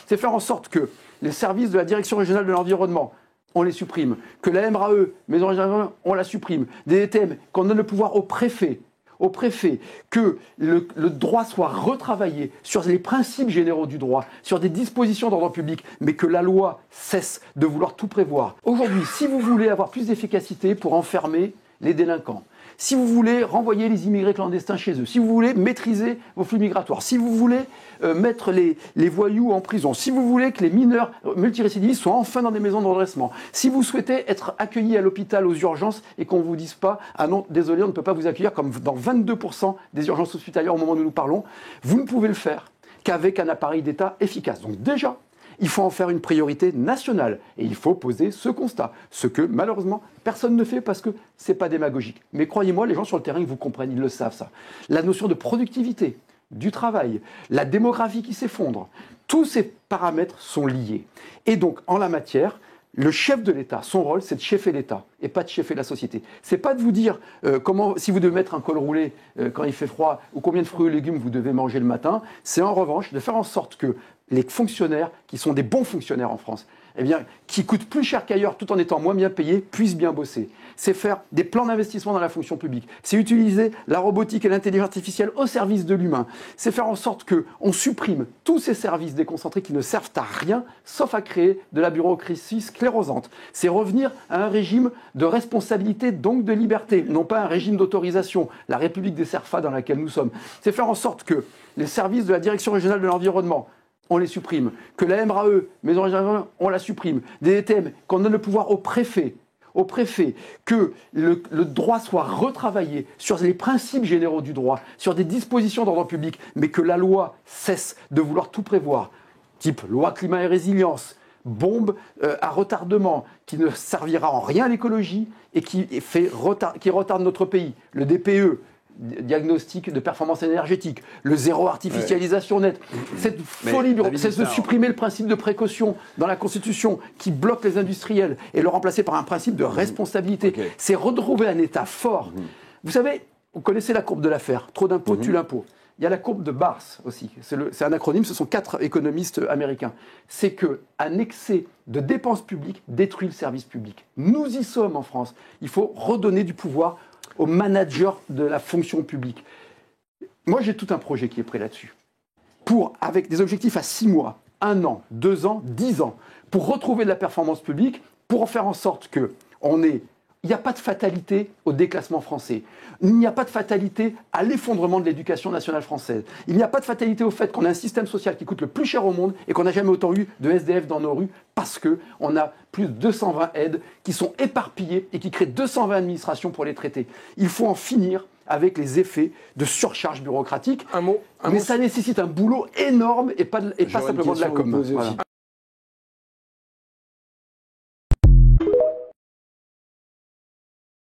C'est faire en sorte que les services de la Direction régionale de l'environnement, on les supprime. Que la MRAE, Maison régionale de l'environnement, on la supprime. Des DTM, qu'on donne le pouvoir au préfet, que le droit soit retravaillé sur les principes généraux du droit, sur des dispositions d'ordre public, mais que la loi cesse de vouloir tout prévoir. Aujourd'hui, si vous voulez avoir plus d'efficacité pour enfermer les délinquants, si vous voulez renvoyer les immigrés clandestins chez eux, si vous voulez maîtriser vos flux migratoires, si vous voulez mettre les voyous en prison, si vous voulez que les mineurs multirécidivistes soient enfin dans des maisons de redressement, si vous souhaitez être accueillis à l'hôpital aux urgences et qu'on ne vous dise pas « Ah non, désolé, on ne peut pas vous accueillir » comme dans 22% des urgences hospitalières au moment où nous parlons, vous ne pouvez le faire qu'avec un appareil d'État efficace. Donc déjà, il faut en faire une priorité nationale et il faut poser ce constat. Ce que, malheureusement, personne ne fait parce que ce n'est pas démagogique. Mais croyez-moi, les gens sur le terrain, ils vous comprennent, ils le savent ça. La notion de productivité, du travail, la démographie qui s'effondre, tous ces paramètres sont liés. Et donc, en la matière, le chef de l'État, son rôle, c'est de chefer l'État et pas de chefer la société. C'est pas de vous dire si vous devez mettre un col roulé quand il fait froid ou combien de fruits et légumes vous devez manger le matin. C'est en revanche de faire en sorte que les fonctionnaires, qui sont des bons fonctionnaires en France, eh bien, qui coûtent plus cher qu'ailleurs tout en étant moins bien payés, puissent bien bosser. C'est faire des plans d'investissement dans la fonction publique. C'est utiliser la robotique et l'intelligence artificielle au service de l'humain. C'est faire en sorte qu'on supprime tous ces services déconcentrés qui ne servent à rien, sauf à créer de la bureaucratie sclérosante. C'est revenir à un régime de responsabilité, donc de liberté, non pas un régime d'autorisation, la République des Cerfats dans laquelle nous sommes. C'est faire en sorte que les services de la Direction régionale de l'environnement, on les supprime. Que la MRAE, Maison régionale de l'environnement, on la supprime. Des DTM, qu'on donne le pouvoir au préfet, que le droit soit retravaillé sur les principes généraux du droit, sur des dispositions d'ordre public, mais que la loi cesse de vouloir tout prévoir. Type loi climat et résilience, bombe à retardement, qui ne servira en rien à l'écologie et qui retarde notre pays. Le DPE, diagnostic de performance énergétique, le zéro artificialisation nette. Cette folie, c'est de supprimer le principe de précaution dans la Constitution qui bloque les industriels et le remplacer par un principe de responsabilité. C'est retrouver un État fort. Vous savez, vous connaissez la courbe de l'affaire, trop d'impôts tue l'impôt. Il y a la courbe de Bars aussi, c'est un acronyme, ce sont 4 économistes américains. C'est qu'un excès de dépenses publiques détruit le service public. Nous y sommes en France. Il faut redonner du pouvoir aux managers de la fonction publique. Moi, j'ai tout un projet qui est prêt là-dessus. Avec des objectifs à 6 mois, 1 an, 2 ans, 10 ans, pour retrouver de la performance publique, pour en faire en sorte il n'y a pas de fatalité au déclassement français. Il n'y a pas de fatalité à l'effondrement de l'éducation nationale française. Il n'y a pas de fatalité au fait qu'on a un système social qui coûte le plus cher au monde et qu'on n'a jamais autant eu de SDF dans nos rues parce qu'on a plus de 220 aides qui sont éparpillées et qui créent 220 administrations pour les traiter. Il faut en finir avec les effets de surcharge bureaucratique. Un mot, mais ça nécessite un boulot énorme et pas simplement de la com'.